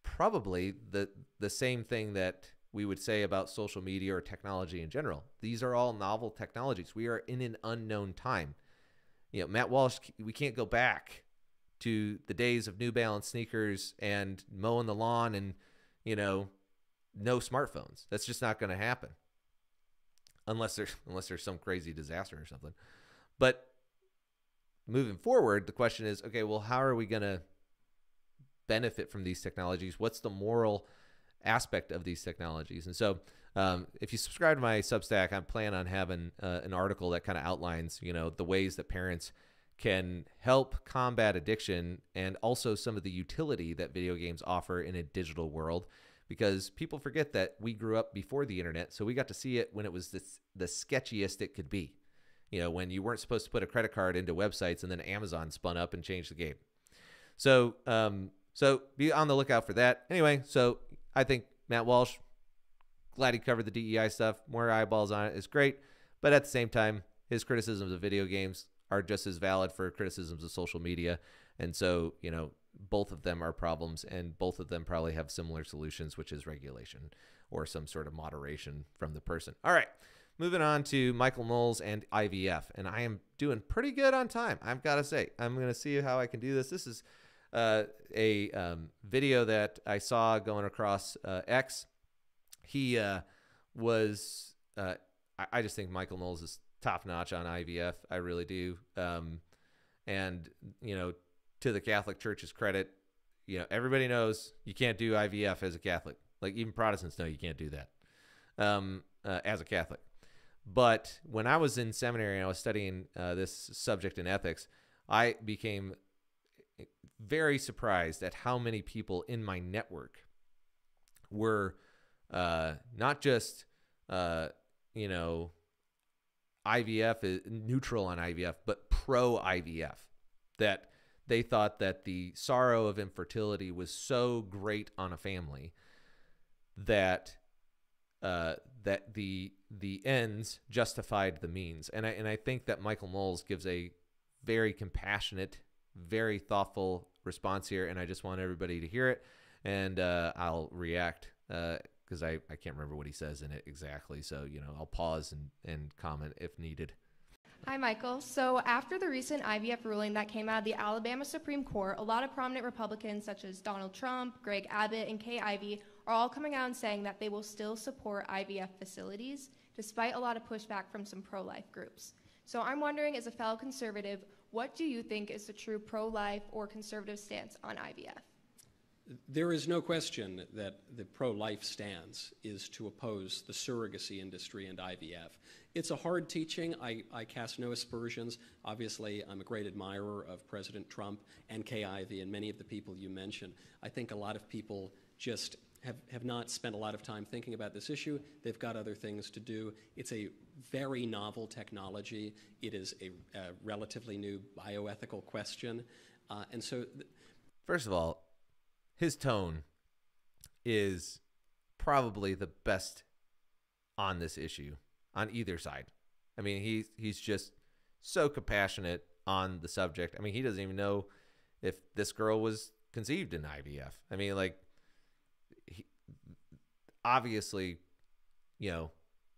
probably the same thing that we would say about social media or technology in general. These are all novel technologies. We are in an unknown time. Matt Walsh, we can't go back to the days of New Balance sneakers and mowing the lawn and, no smartphones. That's just not going to happen. Unless there's some crazy disaster or something. But moving forward, the question is, okay, well, how are we going to benefit from these technologies? What's the moral aspect of these technologies? And so if you subscribe to my Substack, I'm planning on having an article that kind of outlines, the ways that parents can help combat addiction, and also some of the utility that video games offer in a digital world, because people forget that we grew up before the internet, so we got to see it when it was the sketchiest it could be. When you weren't supposed to put a credit card into websites, and then Amazon spun up and changed the game. So be on the lookout for that. Anyway, so I think Matt Walsh, glad he covered the DEI stuff. More eyeballs on it is great, but at the same time, his criticisms of video games are just as valid for criticisms of social media. And so, both of them are problems, and both of them probably have similar solutions, which is regulation or some sort of moderation from the person. All right, moving on to Michael Knowles and IVF. And I am doing pretty good on time, I've got to say. I'm going to see how I can do this. This is a video that I saw going across X. He was, I just think Michael Knowles is top notch on IVF. I really do. And, to the Catholic Church's credit, everybody knows you can't do IVF as a Catholic. Like, even Protestants know you can't do that as a Catholic. But when I was in seminary and I was studying this subject in ethics, I became very surprised at how many people in my network were not just, IVF is neutral on IVF, but pro-IVF, that they thought that the sorrow of infertility was so great on a family that that the ends justified the means. And I think that Michael Knowles gives a very compassionate, very thoughtful response here, and I just want everybody to hear it, and I'll react because I can't remember what he says in it exactly, so I'll pause and comment if needed. Hi, Michael. So after the recent IVF ruling that came out of the Alabama Supreme Court, a lot of prominent Republicans such as Donald Trump, Greg Abbott, and Kay Ivey are all coming out and saying that they will still support IVF facilities despite a lot of pushback from some pro-life groups. So I'm wondering, as a fellow conservative, what do you think is the true pro-life or conservative stance on IVF? There is no question that the pro-life stance is to oppose the surrogacy industry and IVF. It's a hard teaching. I cast no aspersions. Obviously, I'm a great admirer of President Trump and Kay Ivey and many of the people you mentioned. I think a lot of people just have not spent a lot of time thinking about this issue. They've got other things to do. It's a very novel technology. It is a relatively new bioethical question. And so, First of all, his tone is probably the best on this issue, on either side. I mean, he's just so compassionate on the subject. I mean, he doesn't even know if this girl was conceived in IVF. I mean, obviously,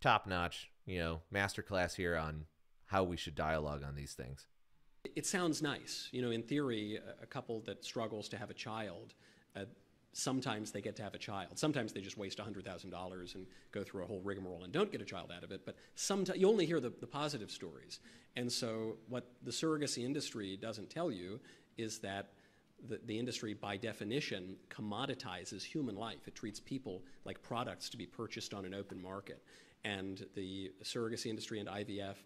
top-notch, masterclass here on how we should dialogue on these things. it sounds nice. In theory, a couple that struggles to have a child, sometimes they get to have a child. Sometimes they just waste $100,000 and go through a whole rigmarole and don't get a child out of it. But sometimes you only hear the positive stories. And so what the surrogacy industry doesn't tell you is that the industry, by definition, commoditizes human life. It treats people like products to be purchased on an open market. And the surrogacy industry and IVF,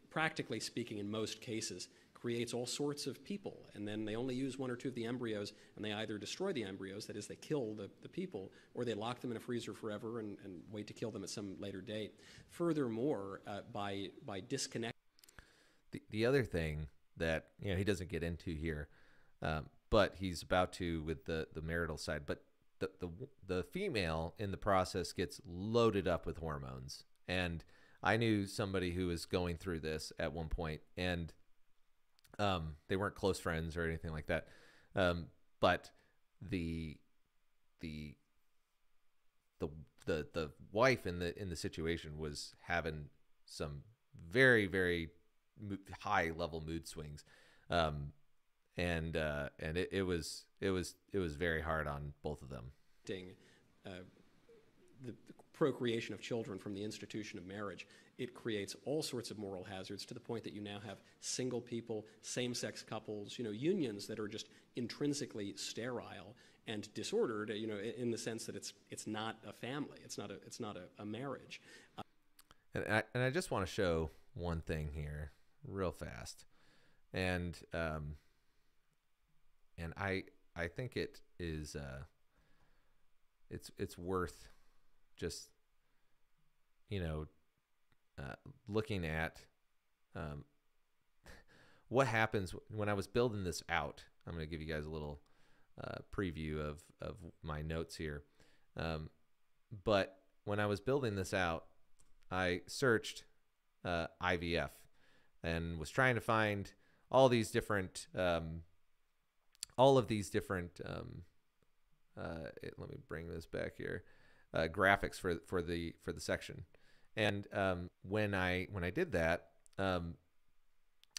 practically speaking, in most cases, creates all sorts of people, and then they only use one or two of the embryos, and they either destroy the embryos, that is, they kill the people, or they lock them in a freezer forever and wait to kill them at some later date. Furthermore, by disconnecting... The other thing that he doesn't get into here, but he's about to with the marital side, but the female in the process gets loaded up with hormones. And I knew somebody who was going through this at one point, and they weren't close friends or anything like that. But the wife in the situation was having some very, very high level mood swings. And it was very hard on both of them. The procreation of children from the institution of marriage, it creates all sorts of moral hazards to the point that you now have single people, same-sex couples, unions that are just intrinsically sterile and disordered, in the sense that it's not a family, it's not a marriage. And I just want to show one thing here, real fast, and I think it is it's worth just looking at what happens when I was building this out. I'm going to give you guys a little preview of my notes here. But when I was building this out, I searched IVF and was trying to find all of these different let me bring this back here, graphics for the section. And when I did that,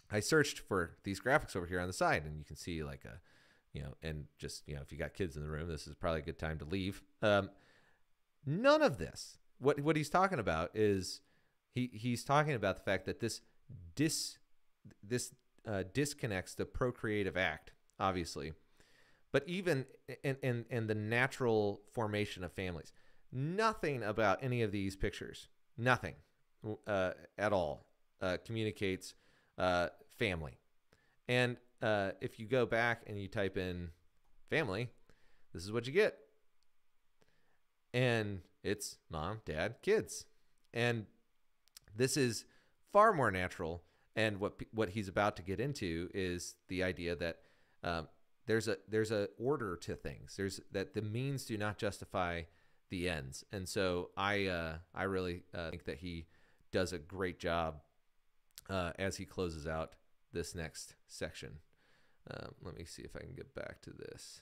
I searched for these graphics over here on the side, and you can see and just if you got kids in the room, this is probably a good time to leave. None of this. What he's talking about is he's talking about the fact that this disconnects the procreative act, obviously, But even in the natural formation of families, nothing about any of these pictures, nothing at all communicates family. And if you go back and you type in family, this is what you get. And it's mom, dad, kids. And this is far more natural. And what he's about to get into is the idea that there's a order to things. That the means do not justify the ends. And so I really think that he does a great job as he closes out this next section. Let me see if I can get back to this.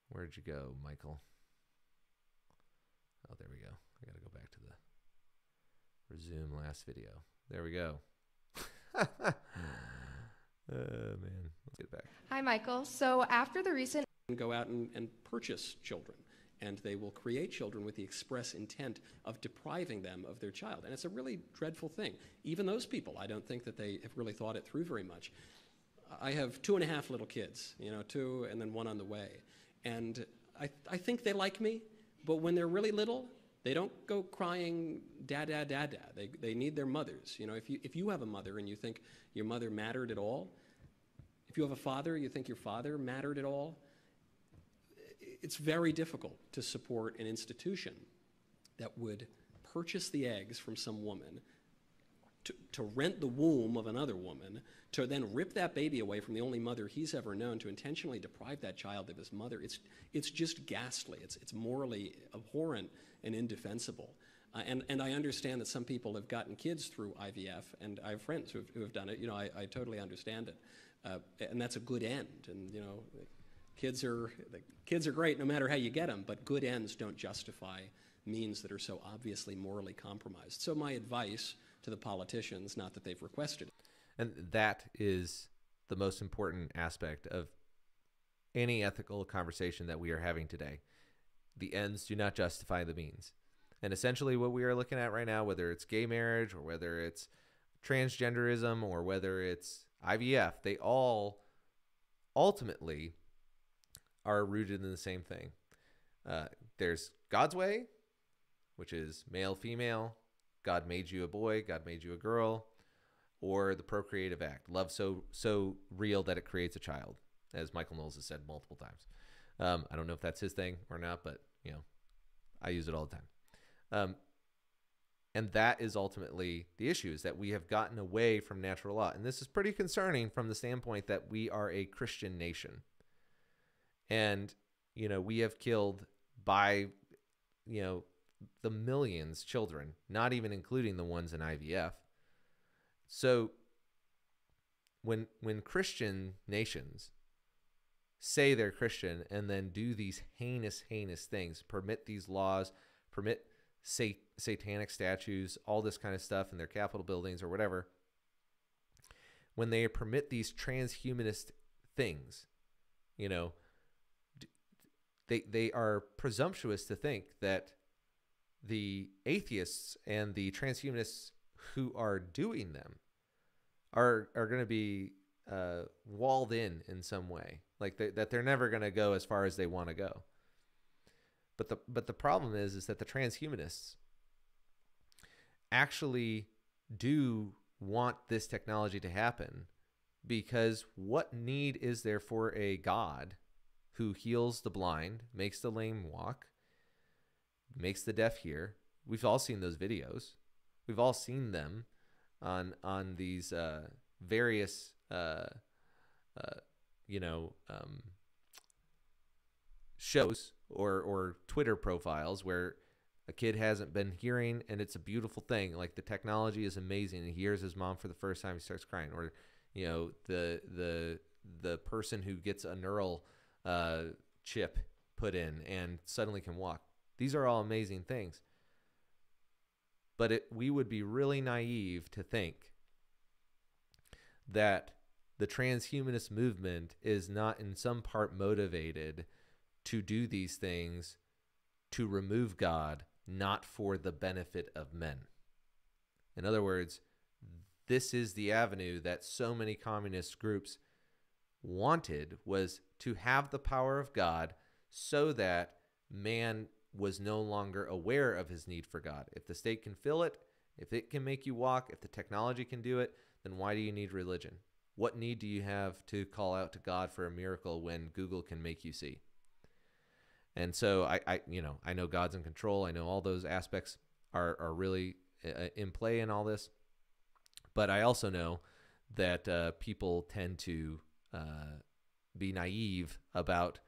Where'd you go, Michael? Oh, there we go. I got to go back to the resume last video. There we go. Man, let's get back. Hi, Michael. So after the recent Go out and purchase children, and they will create children with the express intent of depriving them of their child. And it's a really dreadful thing. Even those people, I don't think that they have really thought it through very much. I have 2.5 little kids, 2 and then 1 on the way. And I think they like me, but when they're really little, they don't go crying, dad, dad, dad, dad. They need their mothers. If you have a mother and you think your mother mattered at all, if you have a father, you think your father mattered at all, it's very difficult to support an institution that would purchase the eggs from some woman, to rent the womb of another woman, to then rip that baby away from the only mother he's ever known, to intentionally deprive that child of his mother. It's just ghastly. It's morally abhorrent and indefensible. And I understand that some people have gotten kids through IVF, and I have friends who have done it. I totally understand it. And that's a good end. And, kids are great no matter how you get them, but good ends don't justify means that are so obviously morally compromised. So my advice to the politicians, not that they've requested it. And that is the most important aspect of any ethical conversation that we are having today. The ends do not justify the means. And essentially what we are looking at right now, whether it's gay marriage or whether it's transgenderism or whether it's IVF, they all ultimately are rooted in the same thing. There's God's way, which is male, female. God made you a boy, God made you a girl, or the procreative act. Love so real that it creates a child, as Michael Knowles has said multiple times. I don't know if that's his thing or not, but I use it all the time. And that is ultimately the issue, is that we have gotten away from natural law. And this is pretty concerning from the standpoint that we are a Christian nation. And, we have killed by, the millions children, not even including the ones in IVF. So when Christian nations say they're Christian and then do these heinous things, permit these laws, permit satanic statues, all this kind of stuff in their Capitol buildings or whatever, when they permit these transhumanist things, they are presumptuous to think that the atheists and the transhumanists who are doing them are going to be walled in some way, like that they're never going to go as far as they want to go. But the problem is that the transhumanists actually do want this technology to happen, because what need is there for a God who heals the blind, makes the lame walk, makes the deaf hear? We've all seen those videos. We've all seen them on these various shows or Twitter profiles where a kid hasn't been hearing, and it's a beautiful thing. Like, the technology is amazing, and he hears his mom for the first time, he starts crying. Or the person who gets a neural chip put in and suddenly can walk. These are all amazing things. But we would be really naive to think that the transhumanist movement is not in some part motivated to do these things to remove God, not for the benefit of men. In other words, this is the avenue that so many communist groups wanted, was to have the power of God so that man was no longer aware of his need for God. If the state can fill it, if it can make you walk, if the technology can do it, then why do you need religion? What need do you have to call out to God for a miracle when Google can make you see? And so I know God's in control. I know all those aspects are really in play in all this. But I also know that people tend to be naive about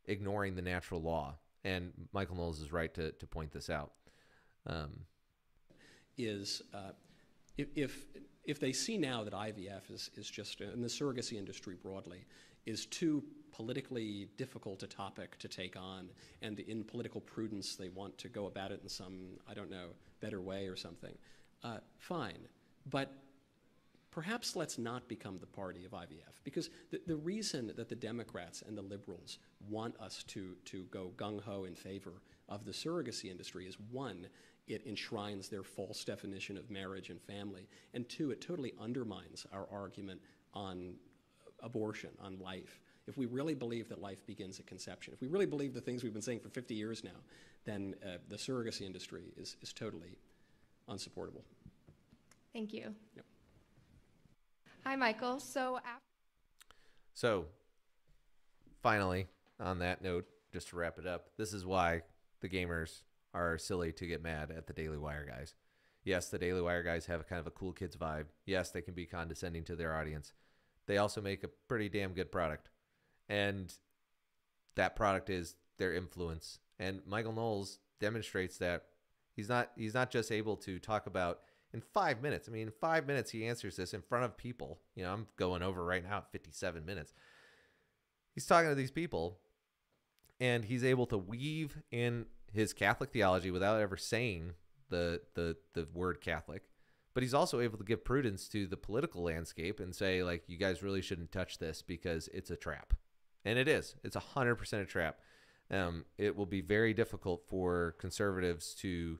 ignoring the natural law. And Michael Knowles is right to point this out. If they see now that IVF is just, and the surrogacy industry broadly, is too politically difficult a topic to take on, and in political prudence they want to go about it in some, I don't know, better way or something, fine. But perhaps let's not become the party of IVF, because the reason that the Democrats and the liberals want us to go gung-ho in favor of the surrogacy industry is, one, it enshrines their false definition of marriage and family, and two, it totally undermines our argument on abortion, on life. If we really believe that life begins at conception, if we really believe the things we've been saying for 50 years now, then the surrogacy industry is totally unsupportable. Thank you. Yep. Hi, Michael. So, finally, on that note, just to wrap it up, this is why the gamers are silly to get mad at the Daily Wire guys. Yes, the Daily Wire guys have a kind of a cool kids vibe. Yes, they can be condescending to their audience. They also make a pretty damn good product. And that product is their influence. And Michael Knowles demonstrates that he's not just able to talk about in 5 minutes. I mean, in 5 minutes, he answers this in front of people. You know, I'm going over right now at 57 minutes. He's talking to these people, and he's able to weave in his Catholic theology without ever saying the word Catholic. But he's also able to give prudence to the political landscape and say, like, you guys really shouldn't touch this because it's a trap. And it is. It's 100% a trap. It will be very difficult for conservatives to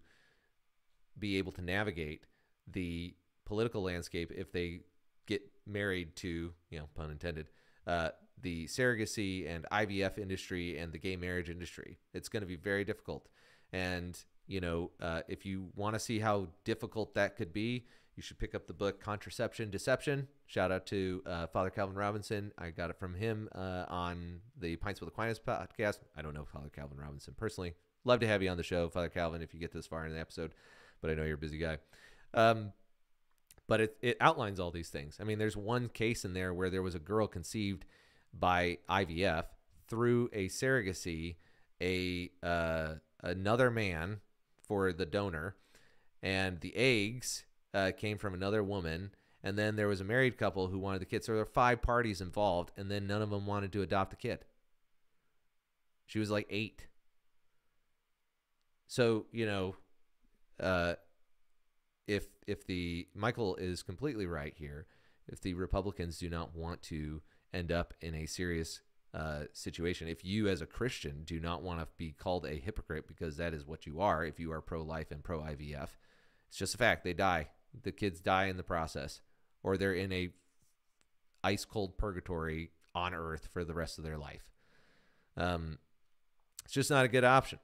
be able to navigate the political landscape if they get married to, you know, pun intended, the surrogacy and IVF industry and the gay marriage industry. It's going to be very difficult. And, you know, if you want to see how difficult that could be, you should pick up the book Contraception, Deception. Shout out to Father Calvin Robinson. I got it from him on the Pints with Aquinas podcast. I don't know Father Calvin Robinson personally. Love to have you on the show, Father Calvin, if you get this far in the episode. But I know you're a busy guy. But it outlines all these things. I mean, there's one case in there where there was a girl conceived by IVF through a surrogacy, another man for the donor, and the eggs came from another woman, and then there was a married couple who wanted the kid. So there were 5 parties involved, and then none of them wanted to adopt a kid. She was like 8. So, you know, if the Michael is completely right here, if the Republicans do not want to end up in a serious situation, if you as a Christian do not want to be called a hypocrite, because that is what you are if you are pro-life and pro-IVF, it's just a fact. They die. The kids die in the process, or they're in a ice-cold purgatory on earth for the rest of their life. It's just not a good option.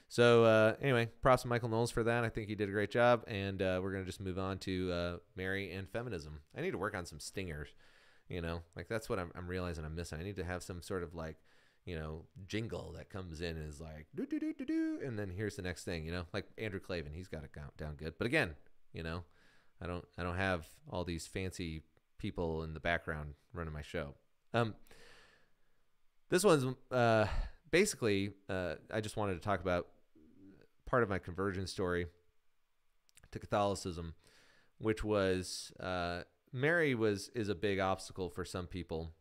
So anyway, props to Michael Knowles for that. I think he did a great job, and we're going to just move on to Mary and feminism. I need to work on some stingers, you know, like that's what I'm realizing I'm missing. I need to have some sort of like, you know, jingle that comes in and is like, do, do, do, do, do, and then here's the next thing, you know, like Andrew Clavin, he's got it down good. But again, you know, I don't have all these fancy people in the background running my show. This one's basically, I just wanted to talk about part of my conversion story to Catholicism, which was Mary is a big obstacle for some people.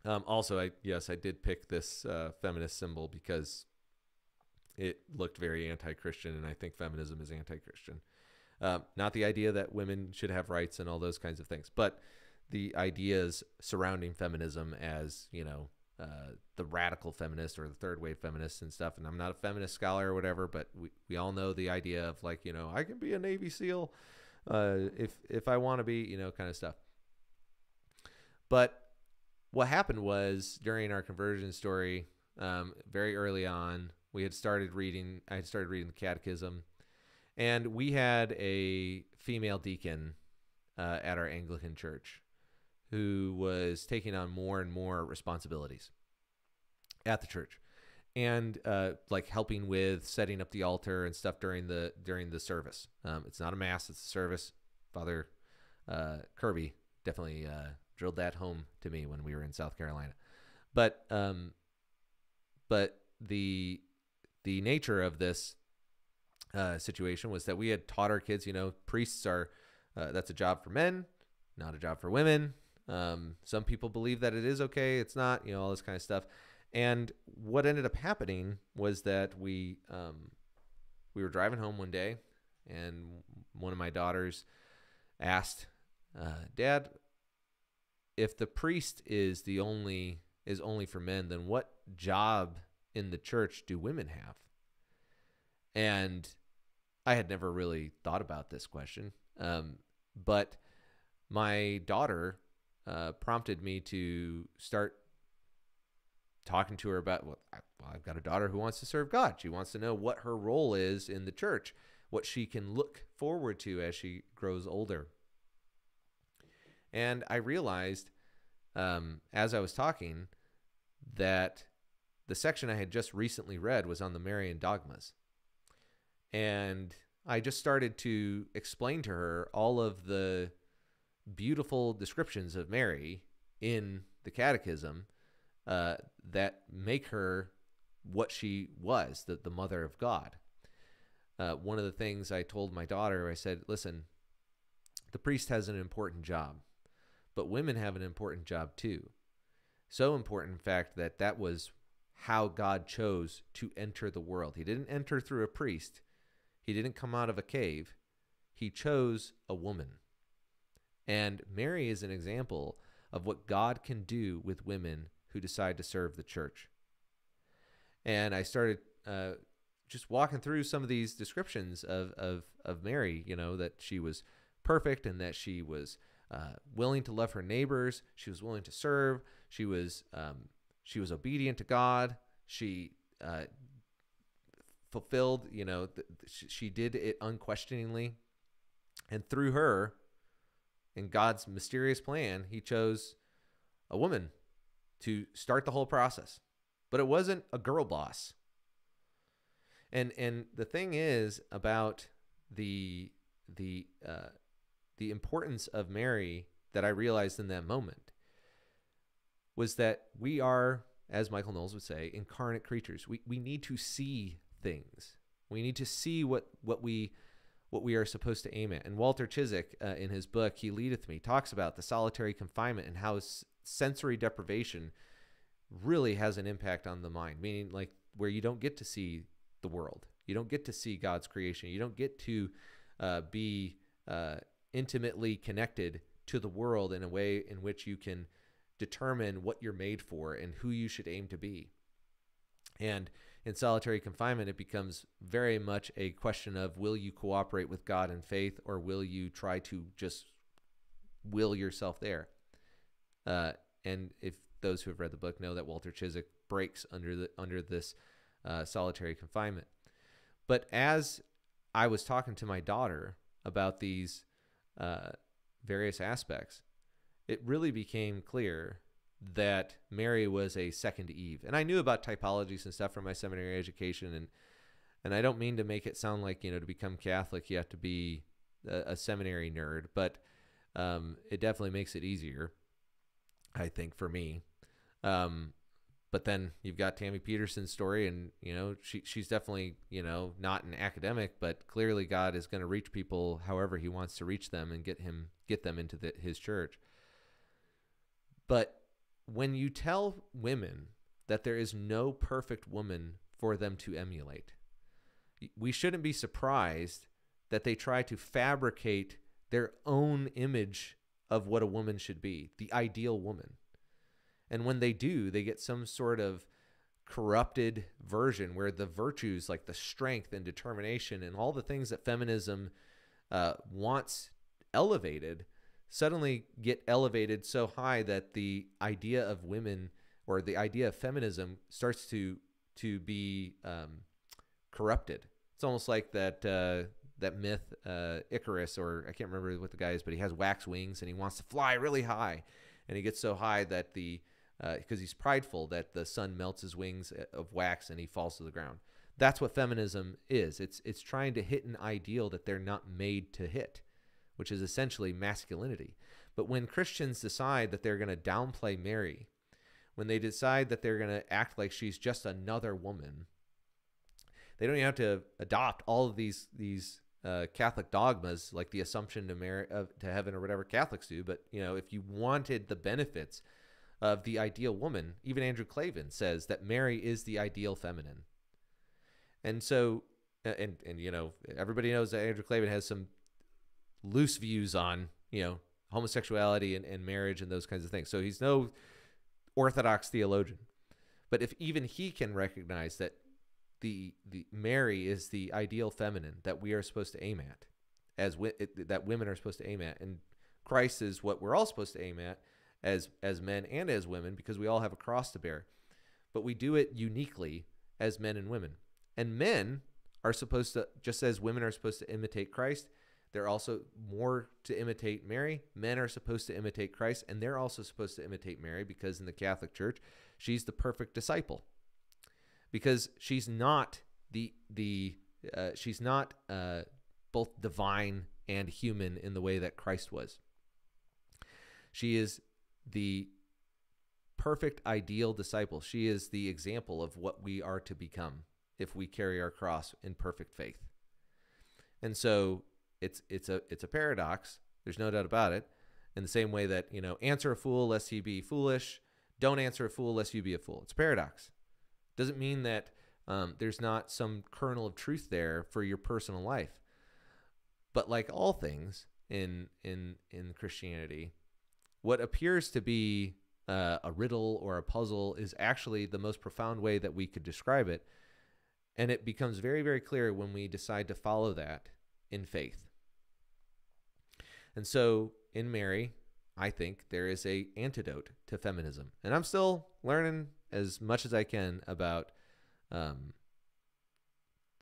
Also, I did pick this feminist symbol because it looked very anti-Christian, and I think feminism is anti-Christian. Not the idea that women should have rights and all those kinds of things, but the ideas surrounding feminism as, you know, the radical feminist or the third wave feminist and stuff. And I'm not a feminist scholar or whatever, but we all know the idea of like, you know, I can be a Navy SEAL if I want to be, you know, kind of stuff. But what happened was during our conversion story, very early on, I had started reading the Catechism, and we had a female deacon at our Anglican church who was taking on more and more responsibilities at the church, and like helping with setting up the altar and stuff during the service. It's not a mass; it's a service. Father Kirby definitely drilled that home to me when we were in South Carolina. But the nature of this situation was that we had taught our kids, priests are that's a job for men, not a job for women. Some people believe that it is okay, it's not, all this kind of stuff. And what ended up happening was that we were driving home one day, and one of my daughters asked, Dad, if the priest is only for men, then what job in the church do women have? And I had never really thought about this question, but my daughter prompted me to start talking to her about, I've got a daughter who wants to serve God. She wants to know what her role is in the church, what she can look forward to as she grows older. And I realized as I was talking that the section I had just recently read was on the Marian dogmas. And I just started to explain to her all of the beautiful descriptions of Mary in the Catechism that make her what she was, the mother of God. One of the things I told my daughter, I said, listen, the priest has an important job, but women have an important job too. So important, in fact, that was how God chose to enter the world. He didn't enter through a priest. He didn't come out of a cave. He chose a woman. And Mary is an example of what God can do with women who decide to serve the church. And I started just walking through some of these descriptions of Mary, that she was perfect and that she was willing to love her neighbors. She was willing to serve. She was obedient to God. She fulfilled, she did it unquestioningly. And through her, in God's mysterious plan, he chose a woman to start the whole process. But it wasn't a girl boss. And the thing is about the importance of Mary that I realized in that moment was that we are, as Michael Knowles would say, incarnate creatures. We need to see things. We need to see what we are supposed to aim at. And Walter Chiswick, in his book, He Leadeth Me, talks about the solitary confinement and how sensory deprivation really has an impact on the mind, meaning like where you don't get to see the world. You don't get to see God's creation. You don't get to be intimately connected to the world in a way in which you can determine what you're made for and who you should aim to be. And in solitary confinement, it becomes very much a question of, will you cooperate with God in faith, or will you try to just will yourself there? And if those who have read the book know that Walter Chiswick breaks under this solitary confinement. But as I was talking to my daughter about these various aspects, it really became clear that Mary was a second Eve. And I knew about typologies and stuff from my seminary education, and I don't mean to make it sound like, to become Catholic you have to be a seminary nerd, but it definitely makes it easier, I think, for me. But then you've got Tammy Peterson's story, and she's definitely not an academic, but clearly God is going to reach people however he wants to reach them and get them into his church. But when you tell women that there is no perfect woman for them to emulate, we shouldn't be surprised that they try to fabricate their own image of what a woman should be, the ideal woman. And when they do, they get some sort of corrupted version where the virtues like the strength and determination and all the things that feminism wants elevated suddenly get elevated so high that the idea of women or the idea of feminism starts to be corrupted. It's almost like that myth, Icarus, or I can't remember what the guy is, but he has wax wings and he wants to fly really high, and he gets so high that because he's prideful, that the sun melts his wings of wax and he falls to the ground. That's what feminism is. It's trying to hit an ideal that they're not made to hit, which is essentially masculinity. But when Christians decide that they're going to downplay Mary, when they decide that they're going to act like she's just another woman, they don't even have to adopt all of these Catholic dogmas, like the Assumption to heaven or whatever Catholics do. But if you wanted the benefits of the ideal woman, even Andrew Clavin says that Mary is the ideal feminine. And so, and everybody knows that Andrew Clavin has some loose views on homosexuality and marriage and those kinds of things. So he's no orthodox theologian, but if even he can recognize that the Mary is the ideal feminine that we are supposed to aim at, that women are supposed to aim at, and Christ is what we're all supposed to aim at as men and as women, because we all have a cross to bear, but we do it uniquely as men and women. And men are supposed to, just as women are supposed to imitate Christ, they're also more to imitate Mary. Men are supposed to imitate Christ, and they're also supposed to imitate Mary, because in the Catholic Church, she's the perfect disciple. Because she's not she's not both divine and human in the way that Christ was. She is the perfect ideal disciple. She is the example of what we are to become if we carry our cross in perfect faith. And so it's a paradox. There's no doubt about it. In the same way that, answer a fool lest he be foolish. Don't answer a fool lest you be a fool. It's a paradox. Doesn't mean that there's not some kernel of truth there for your personal life. But like all things in Christianity, what appears to be a riddle or a puzzle is actually the most profound way that we could describe it. And it becomes very, very clear when we decide to follow that in faith. And so in Mary, I think there is an antidote to feminism. And I'm still learning as much as I can about the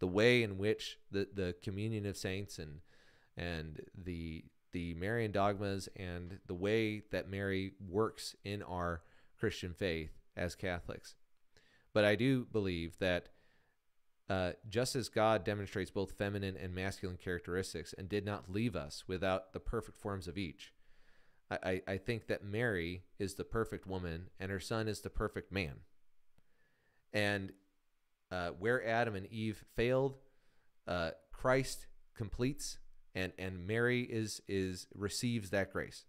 way in which the communion of saints and the Marian dogmas and the way that Mary works in our Christian faith as Catholics. But I do believe that just as God demonstrates both feminine and masculine characteristics and did not leave us without the perfect forms of each, I think that Mary is the perfect woman and her son is the perfect man. And where Adam and Eve failed, Christ completes, and Mary receives that grace.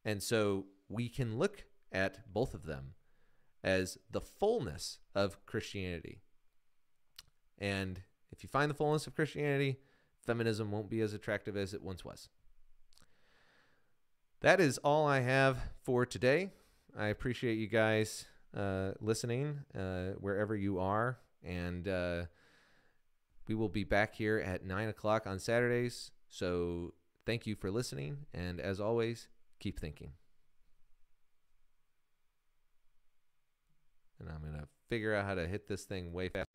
And so we can look at both of them as the fullness of Christianity. And if you find the fullness of Christianity, feminism won't be as attractive as it once was. That is all I have for today. I appreciate you guys listening wherever you are. And we will be back here at 9 o'clock on Saturdays. So thank you for listening. And as always, keep thinking. And I'm going to figure out how to hit this thing way fast.